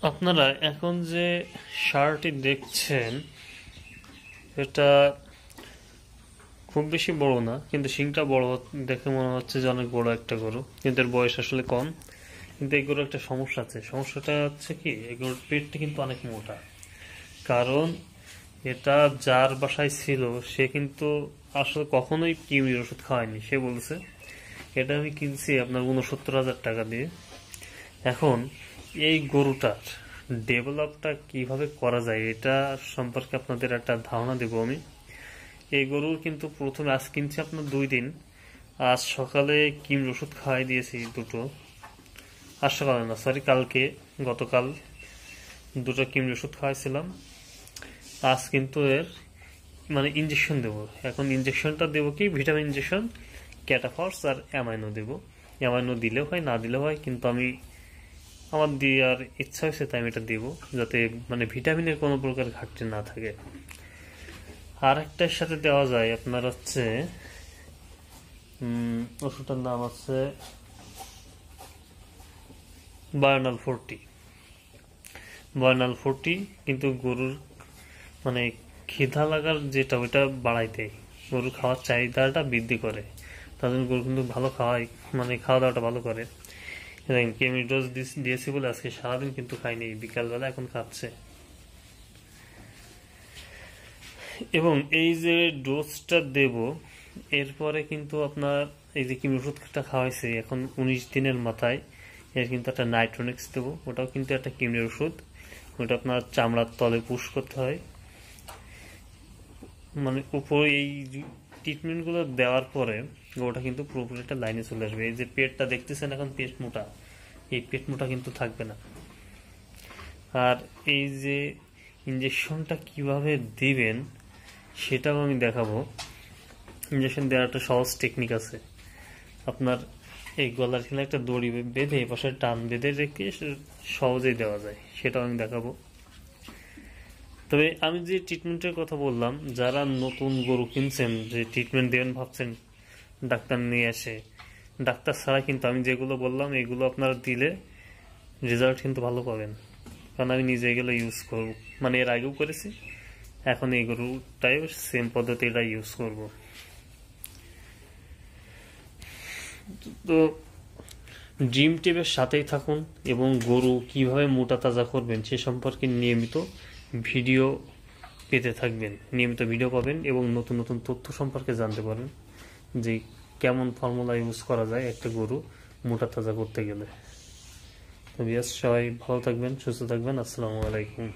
আপনারা এখন যে সারটি দেখছেন এটা খুব বেশি বড় না, কিন্তু শিংটা বড় দেখে মনে হচ্ছে যে অনেক বড় একটা গরু, কিন্তু এর বয়স আসলে কম। কিন্তু এই গরুর একটা সমস্যা আছে, সমস্যাটা হচ্ছে কি এই গরুর পেটটা কিন্তু অনেক মোটা। কারণ এটা যার বাসায় ছিল সে কিন্তু আসলে কখনোই কৃমির ওষুধ খাওয়ায়নি। সে বলছে এটা আমি কিনছি আপনার ৬৯,০০০ টাকা দিয়ে। এখন এই গরুটার ডেভেলপটা কিভাবে করা যায় এটা সম্পর্কে আপনাদের একটা ধারণা দেব আমি। এই গরুর কিন্তু প্রথমে আজ কিনছি আপনার 2 দিন। আজ সকালে কৃমির ওষুধ খাওয়াই দিয়েছি দুটো। আজ সকালে না, সরি, কালকে, গতকাল দুটো কৃমির ওষুধ খাওয়াইছিলাম। আজ কিন্তু এর ইঞ্জেকশন দেবো। এখন ইঞ্জেকশনটা দেবো কি, ভিটামিন ইঞ্জেকশন, ক্যাটাফর্স আর অ্যামাইনো দেবো। অ্যামাইনো দিলেও হয়, না দিলেও হয়, কিন্তু আমার দেওয়ার ইচ্ছা হয়েছে তাই আমি এটা দেবো, যাতে ভিটামিনের কোনো প্রকার ঘাটতি না থাকে। আর একটার সাথে দেওয়া যায় আপনার হচ্ছে ওষুধটার নাম আছে বায়োনাল 40। বায়োনাল 40 কিন্তু গরুর খিদা লাগার যেটা ওইটা বাড়াই দেয়, গরুর খাওয়ার চাহিদাটা বৃদ্ধি করে। তার জন্য গরু কিন্তু ভালো খাওয়াই, খাওয়া দাওয়াটা ভালো করে। কেমি ডোজ দিয়েছি বলে আজকে সারাদিন কিন্তু খাইনি, বিকালবেলা এখন খাচ্ছে। এবং এই যে ডোজটা দেব, এরপরে কিন্তু আপনার এই যে কিমি ওষুধটা খাওয়াইছে এখন 19 দিনের মাথায় এর কিন্তু একটা নাইট্রোনিক্স দেবো। ওটাও কিন্তু একটা কিমির ওষুধ। ওটা আপনার চামড়ার তলে পুশ করতে হয়। উপরে এই ট্রিটমেন্টগুলো দেওয়ার পরে ওটা কিন্তু পুরোপুরি একটা লাইনে চলে আসবে। এই যে পেটটা দেখতেছেন এখন পেট মোটা, এই পেট মোটা কিন্তু থাকবে না। আর এই যে ইঞ্জেকশনটা কিভাবে দিবেন সেটাও আমি দেখাবো। ইঞ্জেকশন দেওয়ার একটা সহজ টেকনিক আছে। আপনার এই গলার কিনা একটা দড়ি বেঁধে পাশে টান বেঁধে রেখে সহজেই দেওয়া যায়, সেটাও আমি দেখাবো। তবে আমি যে ট্রিটমেন্টের কথা বললাম, যারা নতুন গরু কিনছেন, যে ট্রিটমেন্ট দেবেন ভাবছেন, ডাক্তার নিয়ে আসে, ডাক্তার ছাড়া কিন্তু আমি যেগুলো বললাম এগুলো আপনারা দিলে রেজাল্ট কিন্তু ভালো পাবেন। কারণ আমি নিজে এগুলো ইউজ করব, এর আগেও করেছি, এখন এই গরুটাও সেম পদ্ধতিটা ইউজ করব। তো ড্রিম টিপের সাথেই থাকুন এবং গরু কিভাবে মোটা তাজা করবেন সে সম্পর্কে নিয়মিত ভিডিও পেতে থাকবেন। নিয়মিত ভিডিও পাবেন এবং নতুন নতুন তথ্য সম্পর্কে জানতে পারেন যে কেমন ফর্মুলা ইউজ করা যায় একটা গরু মোটা তাজা করতে গেলে। তো সবাই ভালো থাকবেন, সুস্থ থাকবেন। আসসালামু আলাইকুম।